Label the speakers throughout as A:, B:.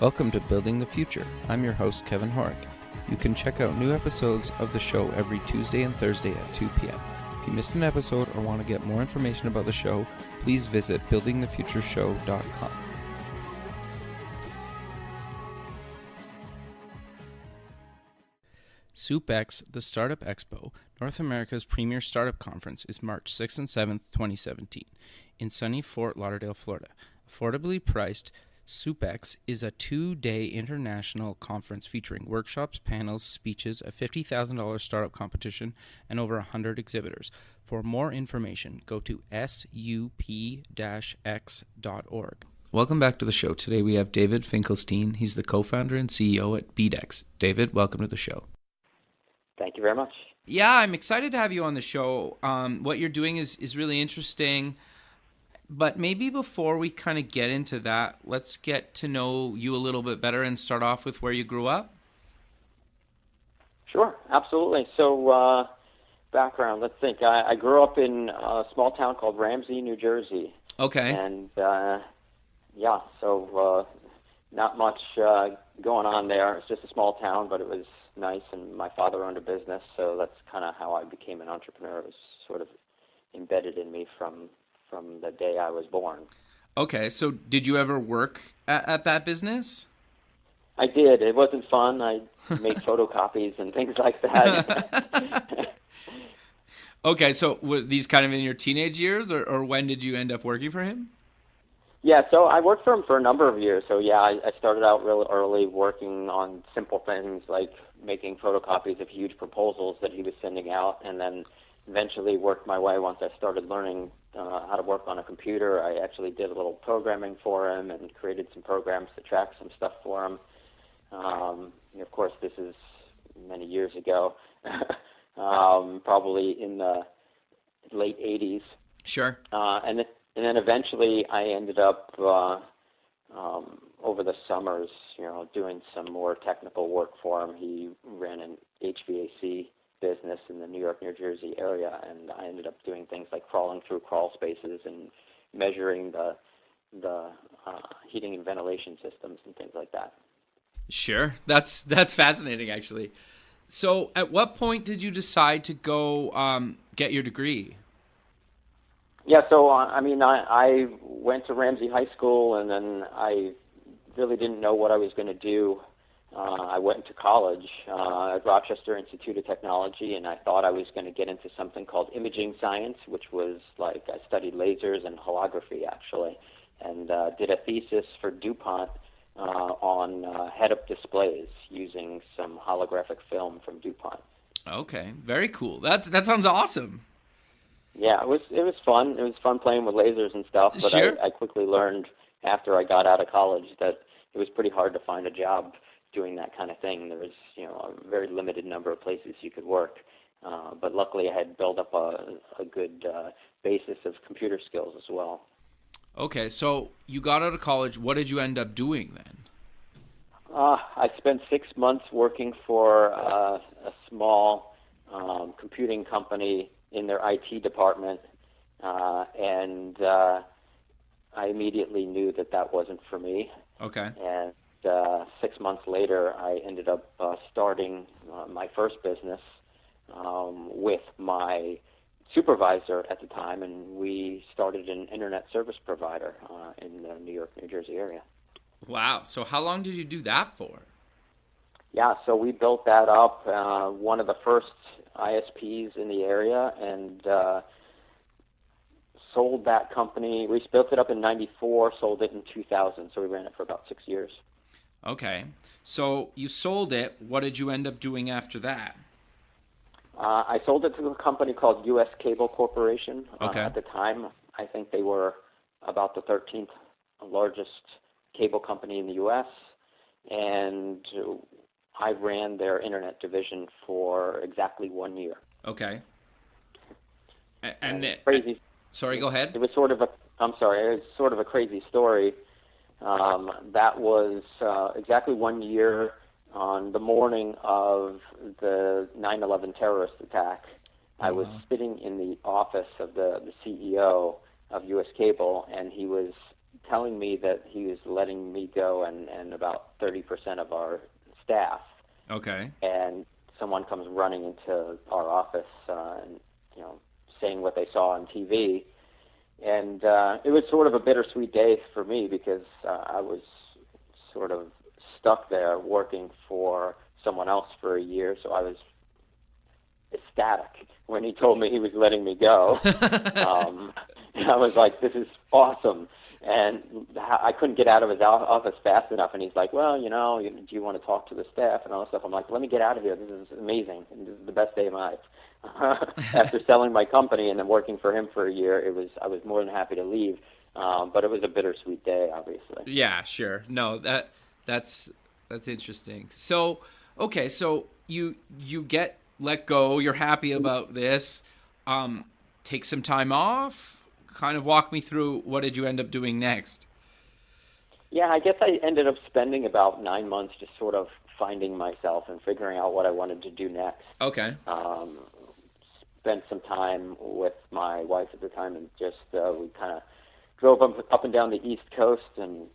A: Welcome to Building the Future. I'm your host, Kevin Horick. You can check out new episodes of the show every Tuesday and Thursday at 2 p.m. If you missed an episode or want to get more information about the show, please visit buildingthefutureshow.com. SoupX, the Startup Expo, North America's premier startup conference, is March 6th and 7th, 2017, in sunny Fort Lauderdale, Florida. Affordably priced, SoupX is a 2-day international conference featuring workshops, panels, speeches, a $50,000 startup competition, and over 100 exhibitors. For more information, go to sup-x.org. Welcome back to the show. Today we have David Finkelstein. He's the co-founder and CEO at BDEX. David, welcome to the show.
B: Thank you very much.
A: Yeah, I'm excited to have you on the show. What you're doing is really interesting. But maybe before we kind of get into that, let's get to know you a little bit better and start off with where you grew up.
B: Sure, absolutely. So, background, let's think. I grew up in a small town called Ramsey, New Jersey.
A: Okay.
B: And, not much going on there. It's just a small town, but it was nice, and my father owned a business, so that's kind of how I became an entrepreneur. It was sort of embedded in me from the day I was born.
A: Okay, so did you ever work at that business?
B: I did. It wasn't fun. I made photocopies and things like that.
A: Okay, so were these kind of in your teenage years, or when did you end up working for him?
B: Yeah, so I worked for him for a number of years. So yeah, I started out real early working on simple things like making photocopies of huge proposals that he was sending out, and then eventually worked my way once I started learning how to work on a computer. I actually did a little programming for him and created some programs to track some stuff for him. Of course, this is many years ago, probably in the late 80s.
A: Sure.
B: And then eventually I ended up over the summers, doing some more technical work for him. He ran an HVAC business in the New York, New Jersey area, and I ended up doing things like crawling through crawl spaces and measuring the heating and ventilation systems and things like that.
A: Sure. That's fascinating, actually. So at what point did you decide to go get your degree?
B: Yeah, so I went to Ramsey High School, and then I really didn't know what I was going to do. I went to college at Rochester Institute of Technology, and I thought I was going to get into something called imaging science, which was like I studied lasers and holography, actually, and did a thesis for DuPont on head-up displays using some holographic film from DuPont.
A: Okay, very cool. That sounds awesome.
B: Yeah, it was fun. It was fun playing with lasers and stuff, but
A: Sure.
B: I quickly learned after I got out of college that it was pretty hard to find a job doing that kind of thing. There was, a very limited number of places you could work. But luckily I had built up a good basis of computer skills as well.
A: Okay, so you got out of college. What did you end up doing then?
B: I spent 6 months working for a small computing company in their IT department, and I immediately knew that wasn't for me.
A: Okay.
B: And 6 months later, I ended up starting my first business with my supervisor at the time, and we started an internet service provider in the New York, New Jersey area.
A: Wow. So how long did you do that for?
B: Yeah, so we built that up, one of the first ISPs in the area, and sold that company. We built it up in 94, sold it in 2000, so we ran it for about 6 years.
A: Okay. So you sold it. What did you end up doing after that?
B: I sold it to a company called U.S. Cable Corporation.
A: Okay.
B: At the time, I think they were about the 13th largest cable company in the U.S., and I ran their internet division for exactly 1 year.
A: Okay. And
B: crazy.
A: Sorry, go ahead.
B: It was sort of a crazy story. That was exactly 1 year on the morning of the 9/11 terrorist attack. I was sitting in the office of the CEO of U.S. Cable, and he was telling me that he was letting me go and about 30% of our staff.
A: Okay.
B: And someone comes running into our office and saying what they saw on TV. And it was sort of a bittersweet day for me because I was sort of stuck there working for someone else for a year, so I was ecstatic when he told me he was letting me go. I was like, this is awesome. And I couldn't get out of his office fast enough, and he's like, well, do you want to talk to the staff and all that stuff? I'm like, let me get out of here. This is amazing. This is the best day of my life. After selling my company and then working for him for a year, I was more than happy to leave, but it was a bittersweet day, obviously.
A: Yeah, sure. No, that's interesting. So, okay, so you get let go. You're happy about this. Take some time off. Kind of walk me through, what did you end up doing next?
B: Yeah, I guess I ended up spending about 9 months just sort of finding myself and figuring out what I wanted to do next.
A: Okay.
B: Spent some time with my wife at the time, and just we kind of drove up and down the East Coast and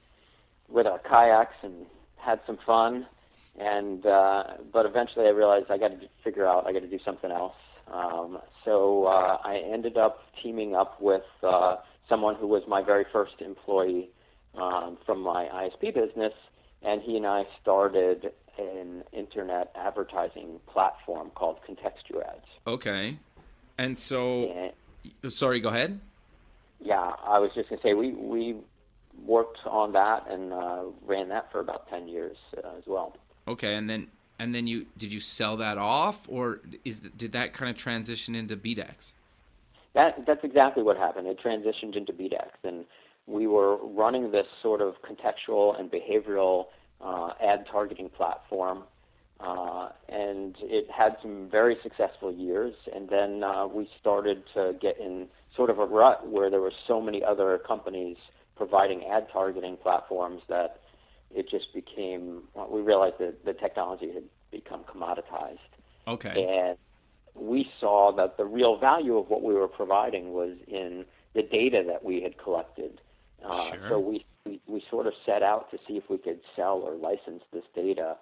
B: with our kayaks and had some fun. And but eventually I realized I got to do something else. So I ended up teaming up with someone who was my very first employee from my ISP business, and he and I started an internet advertising platform called ContextuAds.
A: Okay. And so, sorry, go ahead.
B: Yeah, I was just going to say we worked on that and ran that for about 10 years as well.
A: Okay, and then did you sell that off, or did that kind of transition into BDEX?
B: That's exactly what happened. It transitioned into BDEX, and we were running this sort of contextual and behavioral ad targeting platform, and it had some very successful years. And then we started to get in sort of a rut where there were so many other companies providing ad targeting platforms that it just became, we realized that the technology had become commoditized.
A: Okay.
B: And we saw that the real value of what we were providing was in the data that we had collected.
A: Sure.
B: So we sort of set out to see if we could sell or license this data,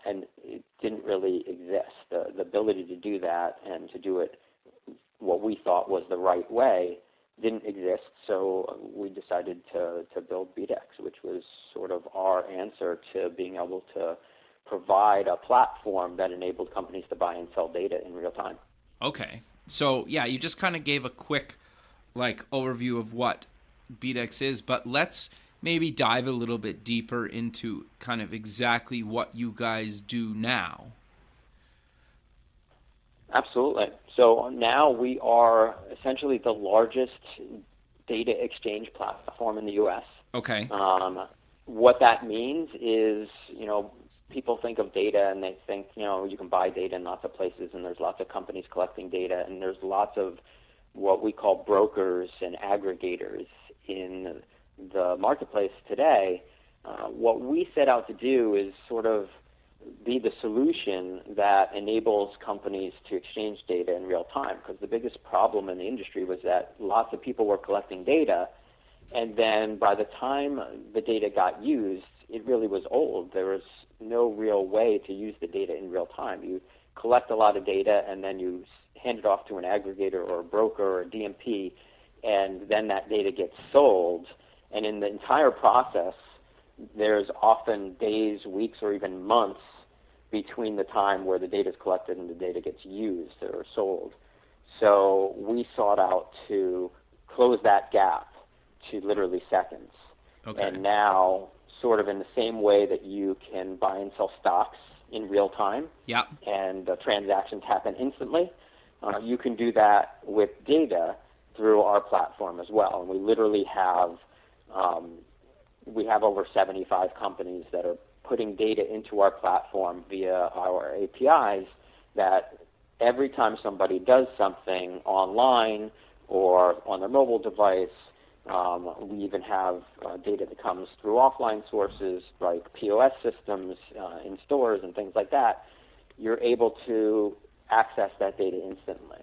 B: and it didn't really exist. The ability to do that and to do it what we thought was the right way didn't exist, so we decided to build BDEX, which was sort of our answer to being able to provide a platform that enabled companies to buy and sell data in real time.
A: Okay. So, yeah, you just kind of gave a quick overview of what BDEX is, but let's maybe dive a little bit deeper into kind of exactly what you guys do now.
B: Absolutely. So now we are essentially the largest data exchange platform in the U.S.
A: Okay.
B: What that means is, people think of data and they think, you can buy data in lots of places, and there's lots of companies collecting data, and there's lots of what we call brokers and aggregators in the marketplace today. What we set out to do is sort of be the solution that enables companies to exchange data in real time, because the biggest problem in the industry was that lots of people were collecting data, and then by the time the data got used, it really was old. There was no real way to use the data in real time. You collect a lot of data, and then you hand it off to an aggregator or a broker or a DMP, and then that data gets sold. And in the entire process, there's often days, weeks, or even months between the time where the data is collected and the data gets used or sold. So we sought out to close that gap to literally seconds.
A: Okay.
B: And now, sort of in the same way that you can buy and sell stocks in real time,
A: yeah,
B: and the transactions happen instantly, you can do that with data through our platform as well. And we literally have over 75 companies that are putting data into our platform via our APIs, that every time somebody does something online or on their mobile device, we even have data that comes through offline sources like POS systems in stores and things like that. You're able to access that data instantly.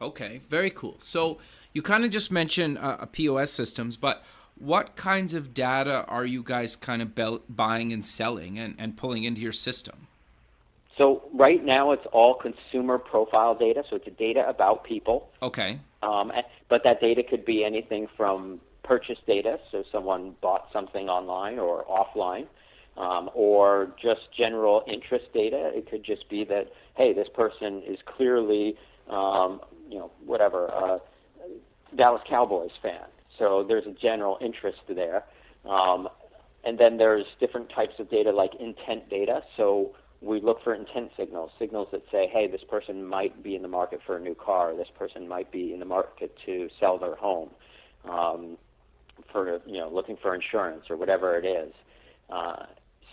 A: Okay, very cool. So you kind of just mentioned POS systems, but what kinds of data are you guys kind of buying and selling and pulling into your system?
B: So right now it's all consumer profile data, so it's data about people.
A: Okay.
B: But that data could be anything from purchase data, so someone bought something online or offline, or just general interest data. It could just be that, hey, this person is clearly, Dallas Cowboys fan. So there's a general interest there. And then there's different types of data like intent data. So we look for intent signals that say, hey, this person might be in the market for a new car. This person might be in the market to sell their home, looking for insurance or whatever it is.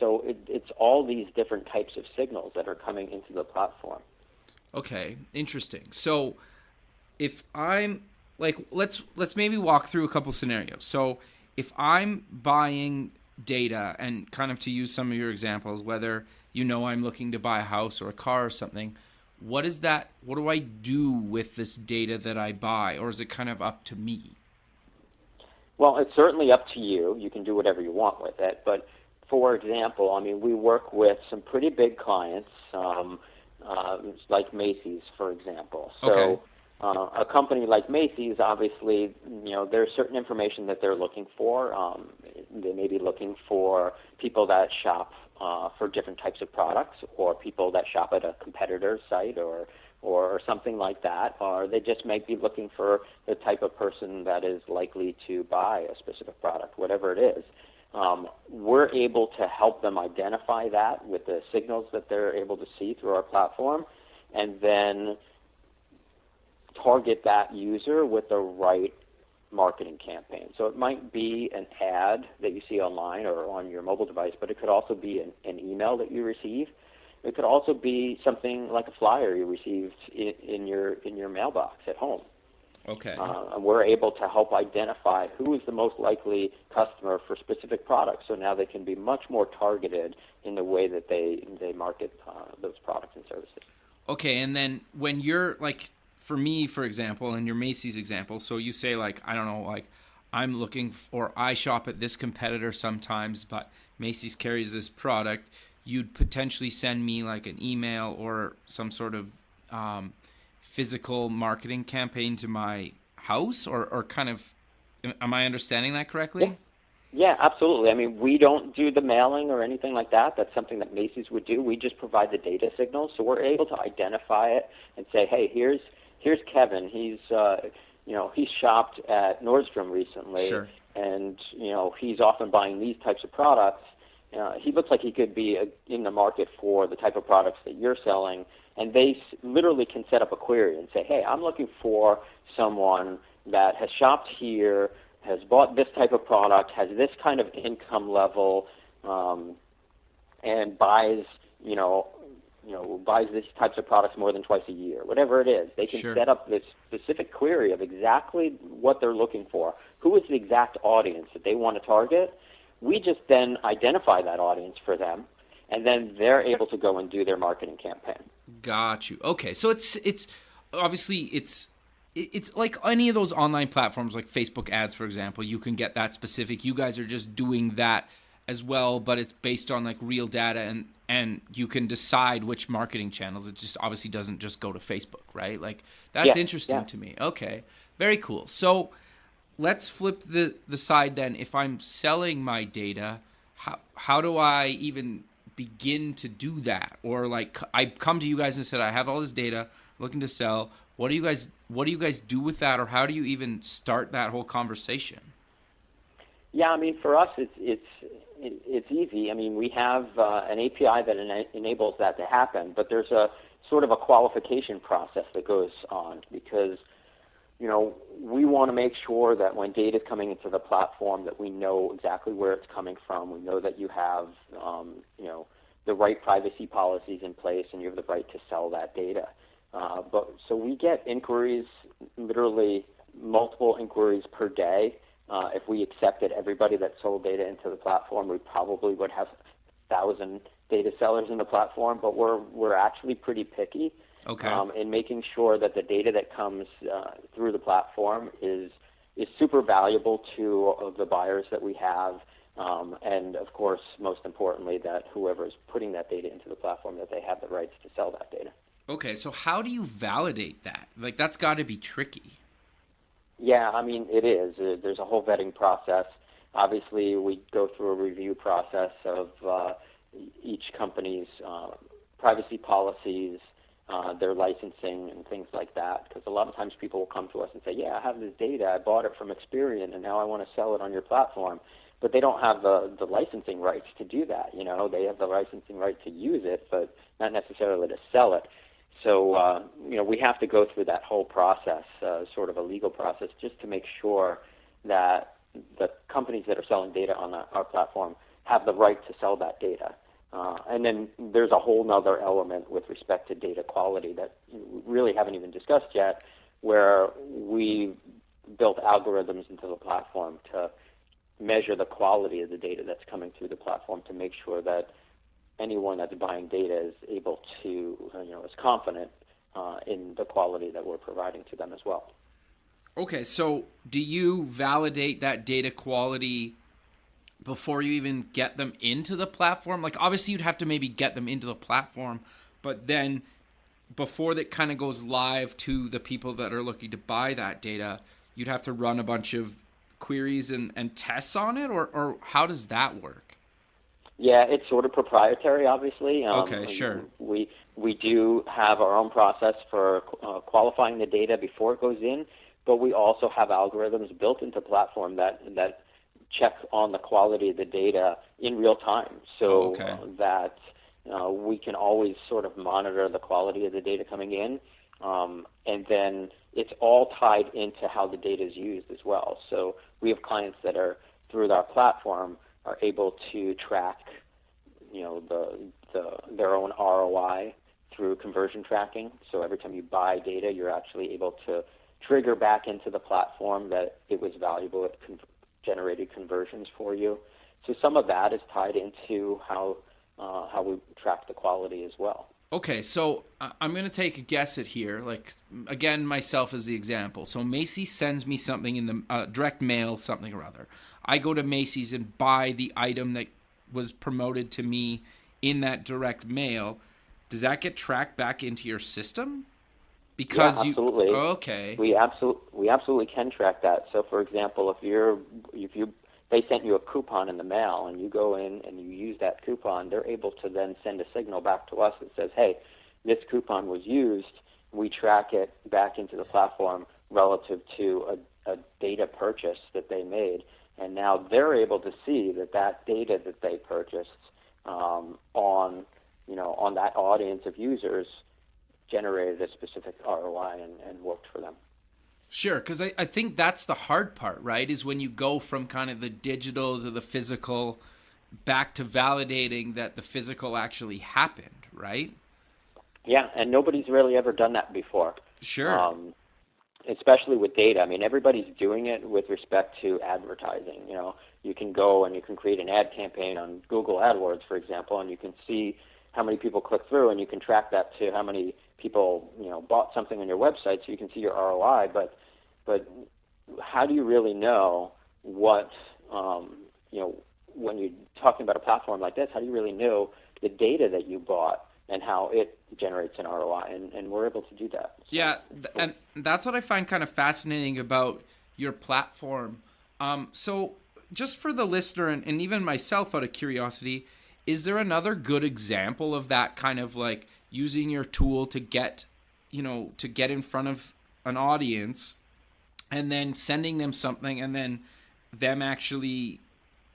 B: So it's all these different types of signals that are coming into the platform.
A: Okay, interesting. So if I'm let's maybe walk through a couple scenarios. So if I'm buying data, and kind of to use some of your examples, whether I'm looking to buy a house or a car or something, what do I do with this data that I buy, or is it kind of up to me?
B: Well, it's certainly up to you. You can do whatever you want with it. But for example, I mean, we work with some pretty big clients, like Macy's, for example. So
A: okay.
B: A company like Macy's, obviously, there's certain information that they're looking for. They may be looking for people that shop for different types of products, or people that shop at a competitor's site, or something like that. Or they just might be looking for the type of person that is likely to buy a specific product, whatever it is. We're able to help them identify that with the signals that they're able to see through our platform, and then target that user with the right marketing campaign. So it might be an ad that you see online or on your mobile device, but it could also be an email that you receive. It could also be something like a flyer you received in your mailbox at home.
A: Okay.
B: And we're able to help identify who is the most likely customer for specific products. So now they can be much more targeted in the way that they market those products and services.
A: Okay, and then when you're for me, for example, in your Macy's example, so you say I'm looking or I shop at this competitor sometimes, but Macy's carries this product. You'd potentially send me an email or some sort of physical marketing campaign to my house, or kind of, am I understanding that correctly?
B: Yeah, absolutely. I mean, we don't do the mailing or anything like that. That's something that Macy's would do. We just provide the data signals, so we're able to identify it and say, hey, here's Kevin. He's he's shopped at Nordstrom recently,
A: sure.
B: And he's often buying these types of products. He looks like he could be in the market for the type of products that you're selling, and they literally can set up a query and say, hey, I'm looking for someone that has shopped here, has bought this type of product, has this kind of income level, and buys these types of products more than twice a year, whatever it is. They can
A: sure.
B: set up this specific query of exactly what they're looking for. Who is the exact audience that they want to target? We just then identify that audience for them, and then they're able to go and do their marketing campaign.
A: Got you. Okay, so it's obviously it's like any of those online platforms like Facebook ads, for example. You can get that specific. You guys are just doing that as well, but it's based on real data, and you can decide which marketing channels. It just obviously doesn't just go to Facebook, right? That's interesting to me. Okay, very cool. So let's flip the side then. If I'm selling my data, how do I even begin to do that? Or I come to you guys and said, I have all this data, looking to sell. What do you guys do with that, or how do you even start that whole conversation?
B: Yeah, I mean, for us, it's easy. I mean, we have an API that enables that to happen, but there's a sort of a qualification process that goes on, because we want to make sure that when data is coming into the platform, that we know exactly where it's coming from. We know that you have the right privacy policies in place, and you have the right to sell that data. So we get inquiries, literally multiple inquiries per day. If we accepted everybody that sold data into the platform, we probably would have 1,000 data sellers in the platform. But we're actually pretty picky,
A: okay,
B: in making sure that the data that comes through the platform is is super valuable to the buyers that we have. And of course, most importantly, that whoever is putting that data into the platform, that they have the rights to sell that data.
A: Okay, so how do you validate that? Like, that's got to be tricky.
B: Yeah, I mean, it is. There's a whole vetting process. Obviously, we go through a review process of each company's privacy policies, their licensing, and things like that. Because a lot of times people will come to us and say, yeah, I have this data. I bought it from Experian, and now I want to sell it on your platform. But they don't have the licensing rights to do that. They have the licensing right to use it, but not necessarily to sell it. So, we have to go through that whole process, sort of a legal process, just to make sure that the companies that are selling data on our platform have the right to sell that data. And then there's a whole other element with respect to data quality that we really haven't even discussed yet, where we built algorithms into the platform to measure the quality of the data that's coming through the platform to make sure that anyone that's buying data is able to, is confident in the quality that we're providing to them as well.
A: Okay, so do you validate that data quality before you even get them into the platform? Like, obviously you'd have to maybe get them into the platform, but then before that kind of goes live to the people that are looking to buy that data, you'd have to run a bunch of queries and tests on it, or how does that work?
B: Yeah, it's sort of proprietary, obviously.
A: Okay, sure.
B: We do have our own process for qualifying the data before it goes in, but we also have algorithms built into the platform that check on the quality of the data in real time, so that we can always sort of monitor the quality of the data coming in, and then it's all tied into how the data is used as well. So we have clients that are, through our platform, are able to track, their own ROI through conversion tracking. So every time you buy data, you're actually able to trigger back into the platform that it was valuable, it generated conversions for you. So some of that is tied into how we track the quality as well.
A: Okay, so I'm going to take a guess at here. Like, again, myself as the example. So Macy's sends me something in the direct mail, something or other. I go to Macy's and buy the item that was promoted to me in that direct mail. Does that get tracked back into your system? Because
B: absolutely. We absolutely can track that. So, for example, if they sent you a coupon in the mail and you go in and you use that coupon, they're able to then send a signal back to us that says, hey, this coupon was used. We track it back into the platform relative to a data purchase that they made. And now they're able to see that data that they purchased on that audience of users generated a specific ROI and worked for them.
A: Sure, because I think that's the hard part, right, is when you go from kind of the digital to the physical back to validating that the physical actually happened, right?
B: Yeah, and nobody's really ever done that before.
A: Sure.
B: Especially with data. I mean, everybody's doing it with respect to advertising. You can go and you can create an ad campaign on Google AdWords, for example, and you can see how many people click through, and you can track that to how many people bought something on your website, so you can see your ROI. But how do you really know what when you're talking about a platform like this? How do you really know the data that you bought and how it generates an ROI? And we're able to do that. So,
A: yeah, and that's what I find kind of fascinating about your platform. So just for the listener and even myself, out of curiosity, is there another good example of that kind of like using your tool to get in front of an audience and then sending them something and then them actually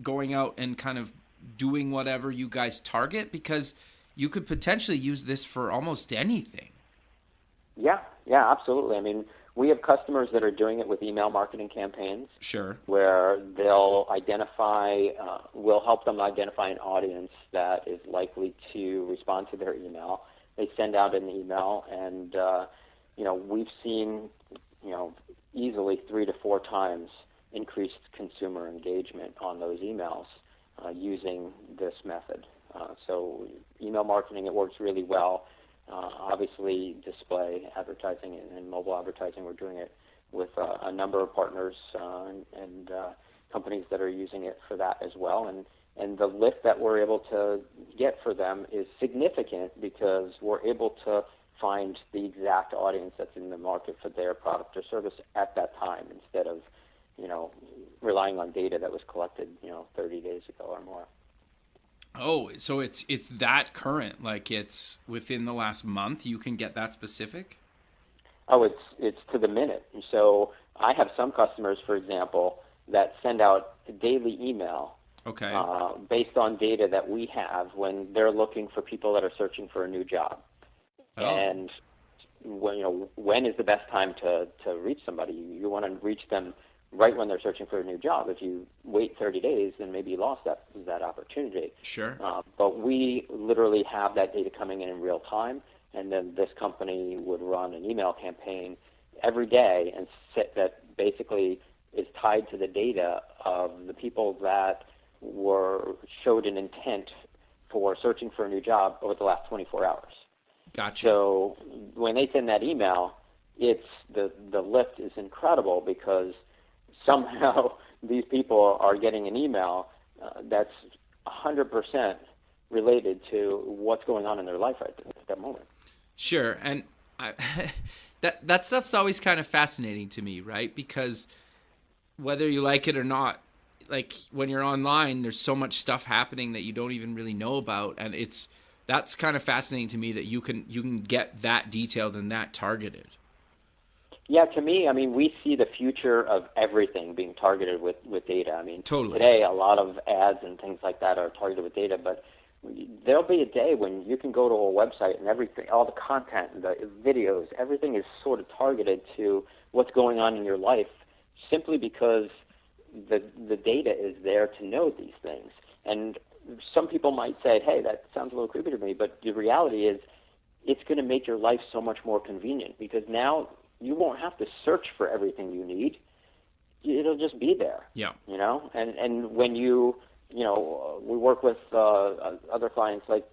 A: going out and kind of doing whatever you guys target? Because you could potentially use this for almost anything.
B: Yeah, absolutely. I mean, we have customers that are doing it with email marketing campaigns.
A: Sure.
B: Where they'll we'll help them identify an audience that is likely to respond to their email. They send out an email, and we've seen easily 3 to 4 times increased consumer engagement on those emails using this method. So email marketing, it works really well. Obviously, display advertising and mobile advertising, we're doing it with a number of partners and companies that are using it for that as well. And the lift that we're able to get for them is significant because we're able to find the exact audience that's in the market for their product or service at that time instead of, relying on data that was collected, 30 days ago or more.
A: Oh, so it's that current, like it's within the last month you can get that specific?
B: Oh, it's to the minute. So I have some customers, for example, that send out a daily email.
A: Okay.
B: Based on data that we have when they're looking for people that are searching for a new job.
A: Oh.
B: And when is the best time to reach somebody? You want to reach them right when they're searching for a new job. If you wait 30 days, then maybe you lost that opportunity.
A: Sure.
B: But we literally have that data coming in real time, and then this company would run an email campaign every day and that basically is tied to the data of the people that showed an intent for searching for a new job over the last 24 hours.
A: Gotcha.
B: So when they send that email, it's the lift is incredible because somehow these people are getting an email that's 100% related to what's going on in their life right at that moment.
A: Sure, and that stuff's always kind of fascinating to me, right? Because whether you like it or not, like when you're online, there's so much stuff happening that you don't even really know about, and that's kind of fascinating to me that you can get that detailed and that targeted.
B: Yeah, to me, I mean, we see the future of everything being targeted with data. I mean,
A: Totally.
B: Today a lot of ads and things like that are targeted with data, but there'll be a day when you can go to a website and everything, all the content, the videos, everything is sort of targeted to what's going on in your life simply because the data is there to know these things. And some people might say, hey, that sounds a little creepy to me, but the reality is it's going to make your life so much more convenient because now you won't have to search for everything you need. It'll just be there.
A: Yeah.
B: And when we work with other clients like,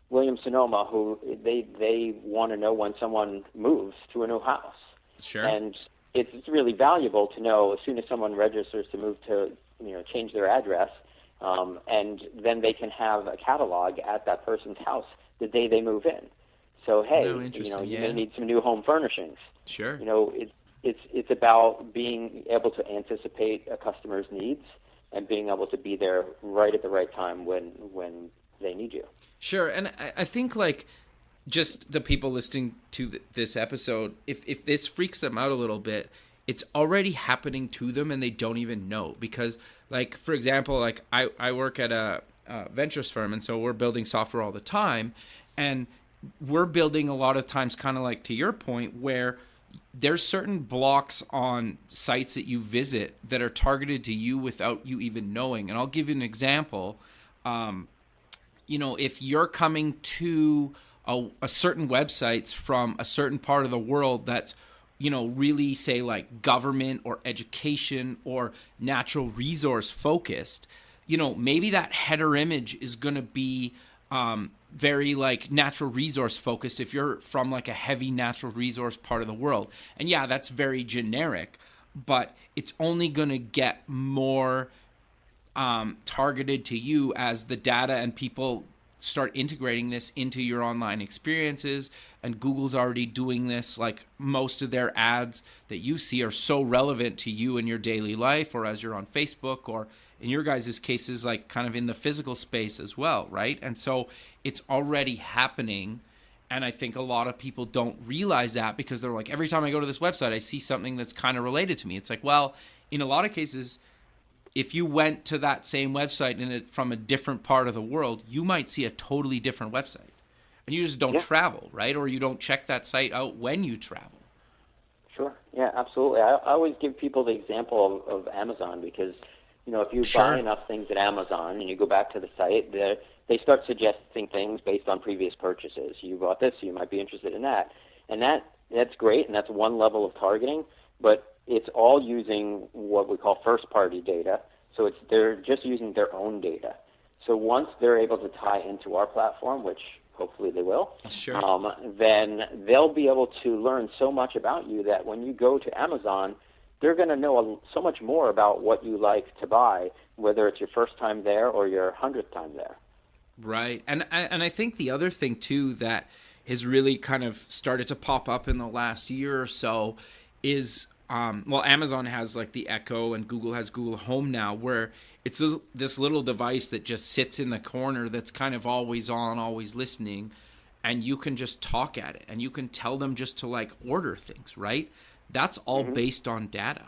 B: Williams Sonoma, who they want to know when someone moves to a new house.
A: Sure.
B: And it's really valuable to know as soon as someone registers to move to, change their address, and then they can have a catalog at that person's house the day they move in. So, hey, you may need some new home furnishings.
A: Sure.
B: It's about being able to anticipate a customer's needs and being able to be there right at the right time when they need you.
A: Sure, and I think like just the people listening to this episode, if this freaks them out a little bit, it's already happening to them and they don't even know. Because, like, for example, like I work at a ventures firm, and so we're building software all the time, and we're building a lot of times kind of like to your point where there's certain blocks on sites that you visit that are targeted to you without you even knowing. And I'll give you an example. If you're coming to a certain websites from a certain part of the world that's, really say like government or education or natural resource focused, maybe that header image is going to be very like natural resource focused if you're from like a heavy natural resource part of the world. And yeah, that's very generic, but it's only going to get more targeted to you as the data and people start integrating this into your online experiences. And Google's already doing this. Like most of their ads that you see are so relevant to you in your daily life, or as you're on Facebook, or in your guys' cases, like kind of in the physical space as well, right? And so it's already happening. And I think a lot of people don't realize that because they're like, every time I go to this website, I see something that's kind of related to me. It's like, well, in a lot of cases, if you went to that same website from a different part of the world, you might see a totally different website. And you just don't travel, right? Or you don't check that site out when you travel.
B: Sure. Yeah, absolutely. I always give people the example of Amazon because, if you buy enough things at Amazon and you go back to the site, they start suggesting things based on previous purchases. You bought this, so you might be interested in that. And that's great, and that's one level of targeting, but it's all using what we call first-party data. So they're just using their own data. So once they're able to tie into our platform, which hopefully they will,
A: Sure.
B: then they'll be able to learn so much about you that when you go to Amazon, they're going to know so much more about what you like to buy, whether it's your first time there or your 100th time there.
A: Right. And I think the other thing too that has really kind of started to pop up in the last year or so is well, Amazon has like the Echo and Google has Google Home now, where it's this little device that just sits in the corner that's kind of always on, always listening, and you can just talk at it and you can tell them just to like order things, right? That's all based on data.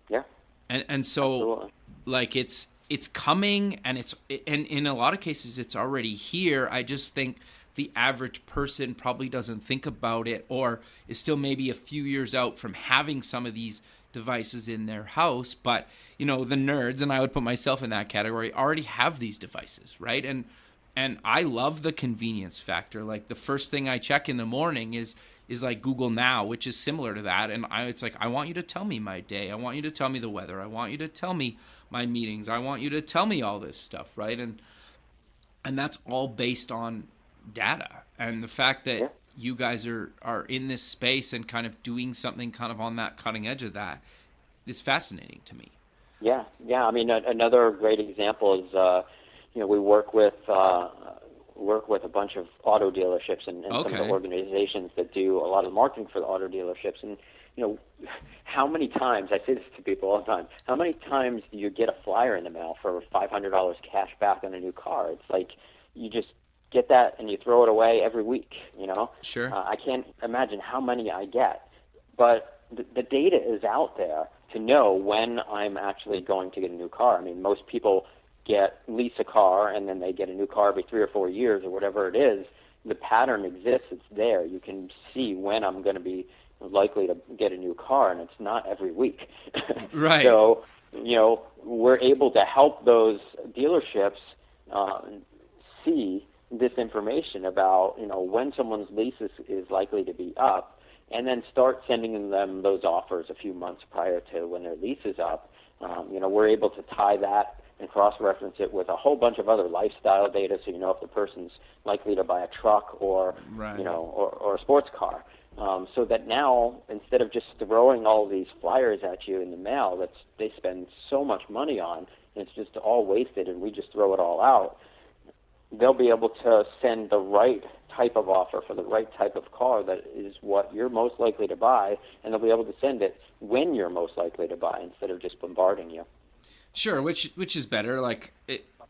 B: Yeah.
A: And so
B: Absolutely.
A: like it's coming, and and in a lot of cases it's already here. I just think the average person probably doesn't think about it, or is still maybe a few years out from having some of these devices in their house. But the nerds, and I would put myself in that category, already have these devices, right? And I love the convenience factor. Like the first thing I check in the morning is like Google Now, which is similar to that. And it's like, I want you to tell me my day. I want you to tell me the weather. I want you to tell me my meetings. I want you to tell me all this stuff, right? And that's all based on data. And the fact that you guys are in this space and kind of doing something kind of on that cutting edge of that is fascinating to me.
B: Yeah. I mean, another great example is, we work with a bunch of auto dealerships and some of the organizations that do a lot of marketing for the auto dealerships. And how many times, I say this to people all the time, how many times do you get a flyer in the mail for $500 cash back on a new car? It's like you just get that and you throw it away every week.
A: Sure.
B: I can't imagine how many I get, but the data is out there to know when I'm actually going to get a new car. I mean, most people lease a car and then they get a new car every 3 or 4 years or whatever it is. The pattern exists. It's there. You can see when I'm going to be likely to get a new car, and it's not every week.
A: Right.
B: So, we're able to help those dealerships see this information about, when someone's lease is likely to be up, and then start sending them those offers a few months prior to when their lease is up. We're able to tie that and cross-reference it with a whole bunch of other lifestyle data, so if the person's likely to buy a truck or,
A: right.
B: or a sports car. So that now, instead of just throwing all these flyers at you in the mail that they spend so much money on, and it's just all wasted and we just throw it all out, they'll be able to send the right type of offer for the right type of car that is what you're most likely to buy, and they'll be able to send it when you're most likely to buy instead of just bombarding you.
A: Sure, which is better,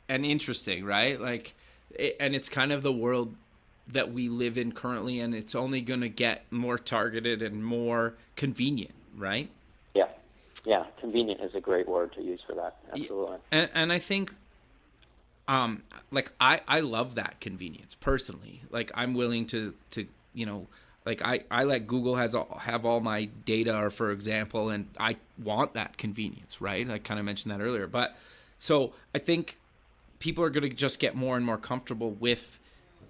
A: and interesting, right? And it's kind of the world that we live in currently, and it's only going to get more targeted and more convenient, right?
B: Yeah, convenient is a great word to use for that. Absolutely.
A: And I think, I love that convenience personally. Like I'm willing to I let Google have all my data, or for example, and I want that convenience, right? I kind of mentioned that earlier. But so I think people are going to just get more and more comfortable with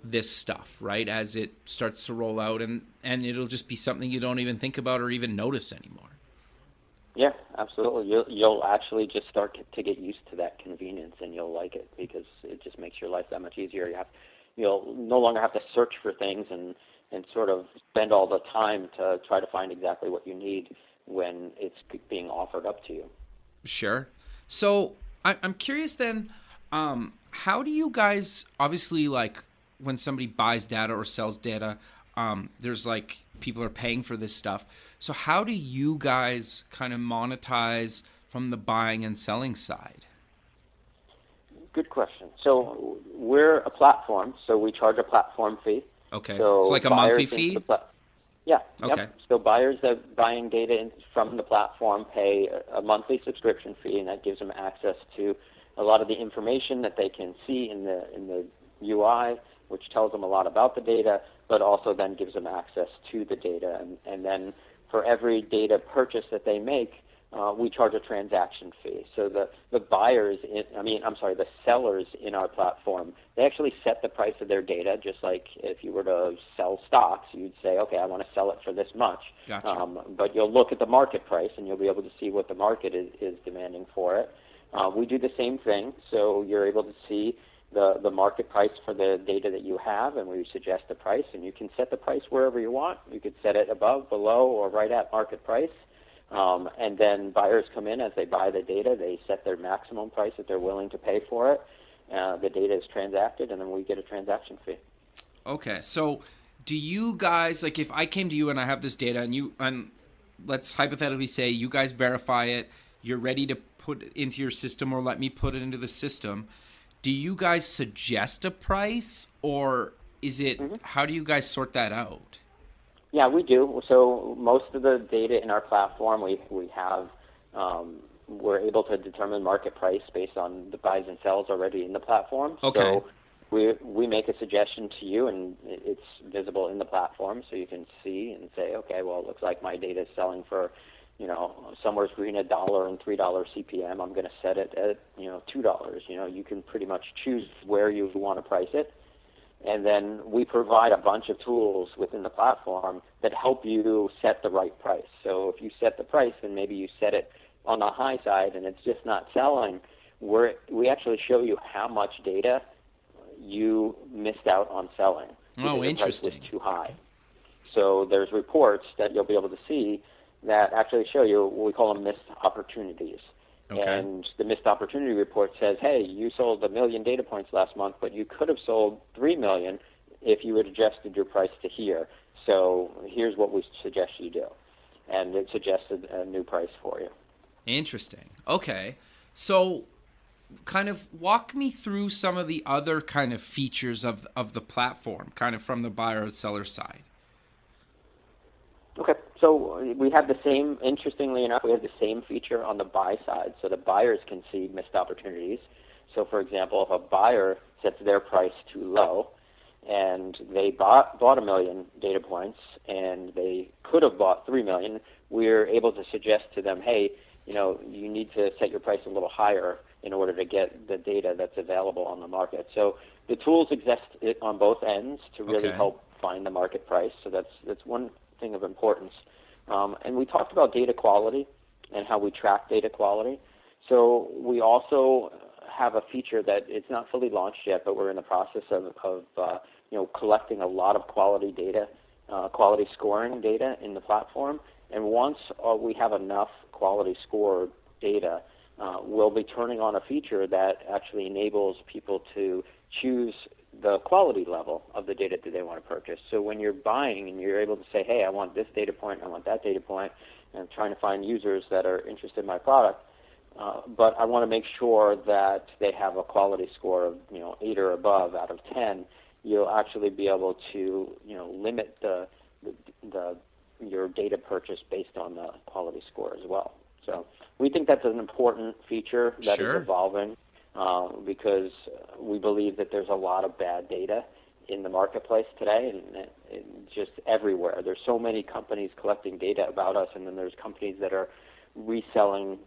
A: this stuff, right? As it starts to roll out, and it'll just be something you don't even think about or even notice anymore.
B: Yeah, absolutely. You'll actually just start to get used to that convenience, and you'll like it because it just makes your life that much easier. You'll no longer have to search for things and sort of spend all the time to try to find exactly what you need when it's being offered up to you. Sure.
A: So I'm curious then, how do you guys, obviously, like when somebody buys data or sells data, there's people are paying for this stuff. So how do you guys kind of monetize from the buying and selling side?
B: Good question. So we're a platform, so we charge a platform fee.
A: Okay. So like a monthly fee?
B: Yeah.
A: Okay.
B: Yep. So buyers that are buying data from the platform pay a monthly subscription fee, and that gives them access to a lot of the information that they can see in the UI, which tells them a lot about the data, but also then gives them access to the data. And then for every data purchase that they make, we charge a transaction fee. So the sellers in our platform, they actually set the price of their data, just like if you were to sell stocks, you'd say, okay, I want to sell it for this much.
A: Gotcha.
B: But you'll look at the market price, and you'll be able to see what the market is demanding for it. We do the same thing, so you're able to see the market price for the data that you have, and we suggest a price, and you can set the price wherever you want. You could set it above, below, or right at market price. And then buyers come in as they buy the data. They set their maximum price that they're willing to pay for it. The data is transacted, and then we get a transaction fee.
A: Okay, so do you guys, like, if I came to you and I have this data, and let's hypothetically say you guys verify it, you're ready to put it into your system or let me put it into the system, do you guys suggest a price, or is it, how do you guys sort that out?
B: Yeah, we do. So most of the data in our platform, we have, we're able to determine market price based on the buys and sells already in the platform.
A: Okay.
B: So we make a suggestion to you, and it's visible in the platform, so you can see and say, okay, well, it looks like my data is selling for, somewhere between $1 and $3 CPM. I'm going to set it at, $2. You can pretty much choose where you want to price it. And then we provide a bunch of tools within the platform that help you set the right price. So if you set the price, then maybe you set it on the high side and it's just not selling. We actually show you how much data you missed out on selling.
A: Oh, interesting.
B: The price was too high. So there's reports that you'll be able to see that actually show you what we call them missed opportunities.
A: Okay.
B: And the missed opportunity report says, hey, you sold 1 million data points last month, but you could have sold 3 million if you had adjusted your price to here. So here's what we suggest you do. And it suggested a new price for you.
A: Interesting. Okay. So kind of walk me through some of the other kind of features of the platform, kind of from the buyer or seller side.
B: Okay, so we have the same, interestingly enough, we have the same feature on the buy side, so the buyers can see missed opportunities. So, for example, if a buyer sets their price too low and they bought 1 million data points and they could have bought 3 million, we're able to suggest to them, hey, you need to set your price a little higher in order to get the data that's available on the market. So the tools exist on both ends to really help find the market price. So that's one thing of importance. And we talked about data quality and how we track data quality. So we also have a feature that it's not fully launched yet, but we're in the process of collecting a lot of quality data, quality scoring data in the platform. And once we have enough quality score data, we'll be turning on a feature that actually enables people to choose the quality level of the data that they want to purchase. So when you're buying and you're able to say, hey, I want this data point, I want that data point, and I'm trying to find users that are interested in my product, but I want to make sure that they have a quality score of 8 or above out of 10, you'll actually be able to limit your data purchase based on the quality score as well. So we think that's an important feature that is evolving. Because we believe that there's a lot of bad data in the marketplace today, and just everywhere. There's so many companies collecting data about us, and then there's companies that are reselling,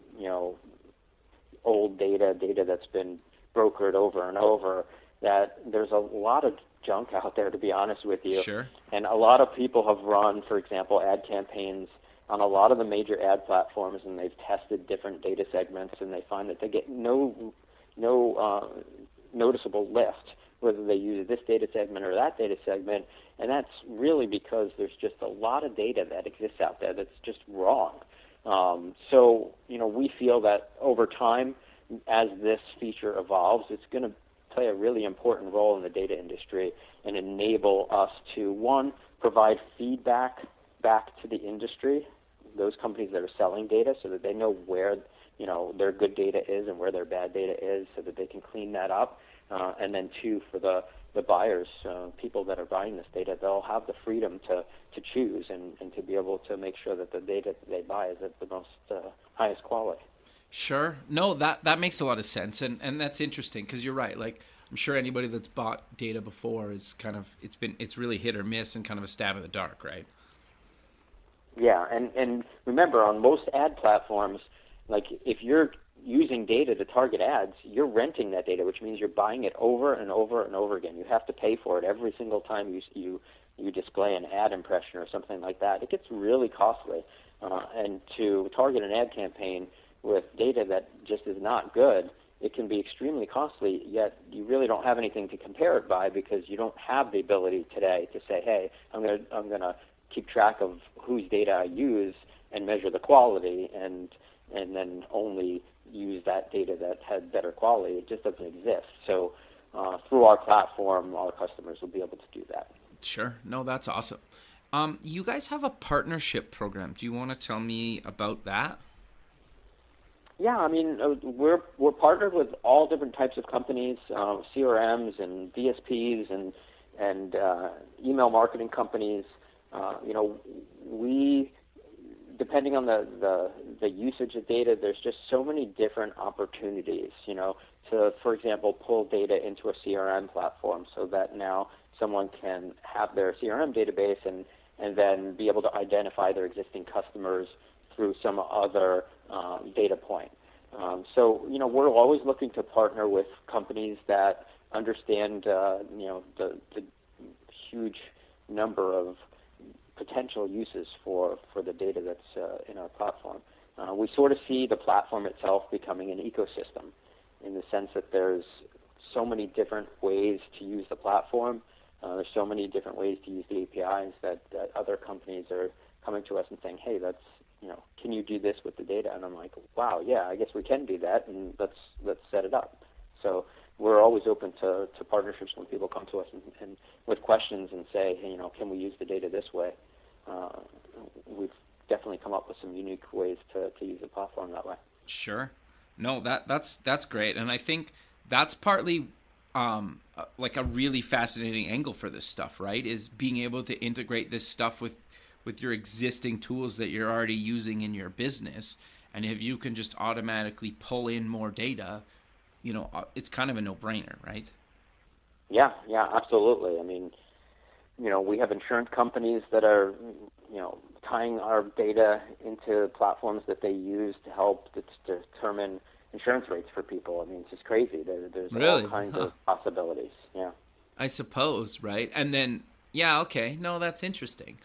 B: old data that's been brokered over and over, that there's a lot of junk out there, to be honest with you.
A: Sure.
B: And a lot of people have run, for example, ad campaigns on a lot of the major ad platforms, and they've tested different data segments, and they find that they get no noticeable lift, whether they use this data segment or that data segment, and that's really because there's just a lot of data that exists out there that's just wrong. So, we feel that over time, as this feature evolves, it's going to play a really important role in the data industry and enable us to, one, provide feedback back to the industry, those companies that are selling data, so that they know where their good data is and where their bad data is, so that they can clean that up. And then two, for the buyers, people that are buying this data, they'll have the freedom to choose and to be able to make sure that the data that they buy is at the most highest quality.
A: Sure. No, that makes a lot of sense. And that's interesting because you're right. Like, I'm sure anybody that's bought data before is it's really hit or miss and kind of a stab in the dark, right?
B: Yeah. And remember, on most ad platforms, like if you're using data to target ads, you're renting that data, which means you're buying it over and over and over again. You have to pay for it every single time you display an ad impression or something like that. It gets really costly. And to target an ad campaign with data that just is not good, it can be extremely costly, yet you really don't have anything to compare it by because you don't have the ability today to say, hey, I'm gonna keep track of whose data I use and measure the quality and then only use that data that had better quality. It just doesn't exist. So through our platform, our customers will be able to do that.
A: Sure. No, that's awesome. You guys have a partnership program. Do you want to tell me about that?
B: Yeah, I mean, we're partnered with all different types of companies, CRMs and DSPs and email marketing companies. We, depending on the usage of data, there's just so many different opportunities, to, for example, pull data into a CRM platform so that now someone can have their CRM database and then be able to identify their existing customers through some other data point. So, we're always looking to partner with companies that understand, the huge number of potential uses for the data that's in our platform. We sort of see the platform itself becoming an ecosystem in the sense that there's so many different ways to use the platform. There's so many different ways to use the APIs that other companies are coming to us and saying, hey, can you do this with the data? And I'm like, wow, yeah, I guess we can do that, and let's set it up. So we're always open to partnerships when people come to us and with questions and say, hey, can we use the data this way? We've definitely come up with some unique ways to use the platform that way.
A: Sure. No, that's great, and I think that's partly like a really fascinating angle for this stuff, right? Is being able to integrate this stuff with your existing tools that you're already using in your business. And if you can just automatically pull in more data, it's kind of a no-brainer, right?
B: Yeah, absolutely. I mean, we have insurance companies that are, tying our data into platforms that they use to help determine insurance rates for people. I mean, it's just crazy. There's
A: really?
B: all kinds of possibilities. Yeah.
A: I suppose, right? And then, yeah, okay. No, that's interesting.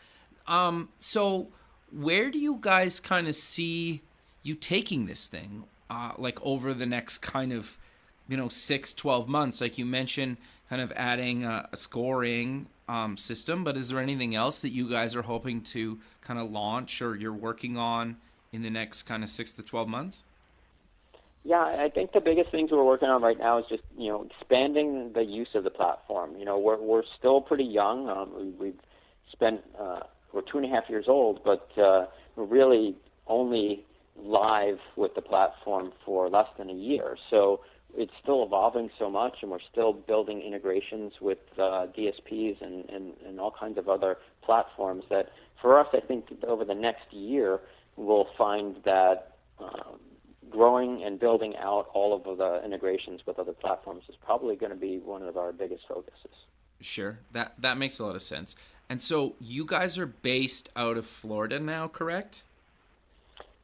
A: So where do you guys kind of see you taking this thing, like over the next kind of, 6-12 months? Like you mentioned, kind of adding a scoring system, but is there anything else that you guys are hoping to kind of launch or you're working on in the next kind of 6 to 12 months?
B: Yeah, I think the biggest things we're working on right now is just, expanding the use of the platform. We're still pretty young. We've spent, we're 2.5 years old, but we're really only live with the platform for less than a year. So it's still evolving so much, and we're still building integrations with DSPs and all kinds of other platforms that, for us, I think over the next year, we'll find that growing and building out all of the integrations with other platforms is probably going to be one of our biggest focuses.
A: Sure. That makes a lot of sense. And so you guys are based out of Florida now, correct?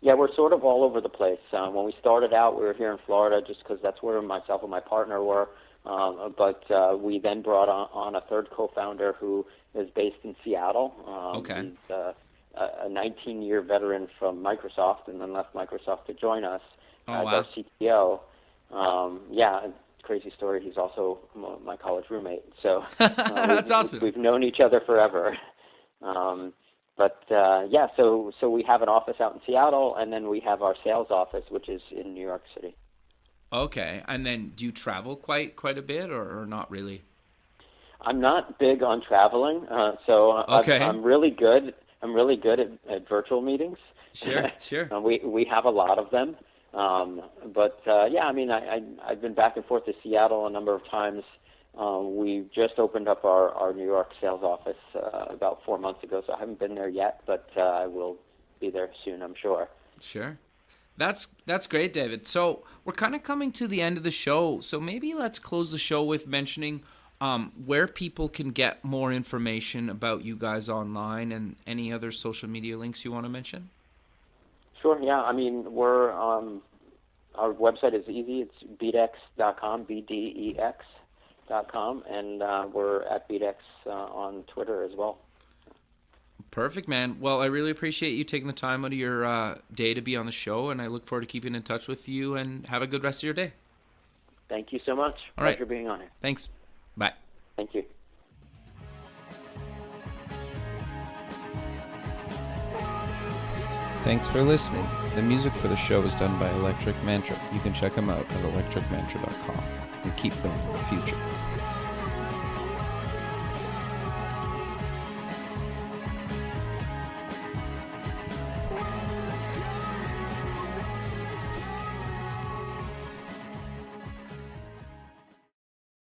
B: Yeah, we're sort of all over the place. When we started out, we were here in Florida just because that's where myself and my partner were. But we then brought on a third co-founder who is based in Seattle.
A: Okay.
B: He's a 19-year veteran from Microsoft and then left Microsoft to join us as our CTO. Yeah, crazy story. He's also my college roommate. So
A: that's awesome.
B: We've known each other forever. Yeah, so we have an office out in Seattle, and then we have our sales office, which is in New York City.
A: Okay, and then do you travel quite a bit, or not really?
B: I'm not big on traveling, so
A: okay.
B: I'm really good. I'm really good at virtual meetings.
A: Sure.
B: We have a lot of them, yeah, I mean, I've been back and forth to Seattle a number of times. We just opened up our New York sales office about 4 months ago, so I haven't been there yet, but I will be there soon, I'm sure.
A: Sure. That's great, David. So we're kind of coming to the end of the show, so maybe let's close the show with mentioning where people can get more information about you guys online and any other social media links you want to mention.
B: Sure, yeah. I mean, our website is easy. It's beatex.com, BDEX.com, and we're at beatex on Twitter as well.
A: Perfect, man. Well, I really appreciate you taking the time out of your day to be on the show, and I look forward to keeping in touch with you, and have a good rest of your day.
B: Thank you so much.
A: All right.
B: Pleasure being on here.
A: Thanks. Bye.
B: Thank you.
A: Thanks for listening. The music for the show is done by Electric Mantra. You can check them out at electricmantra.com and keep building the future.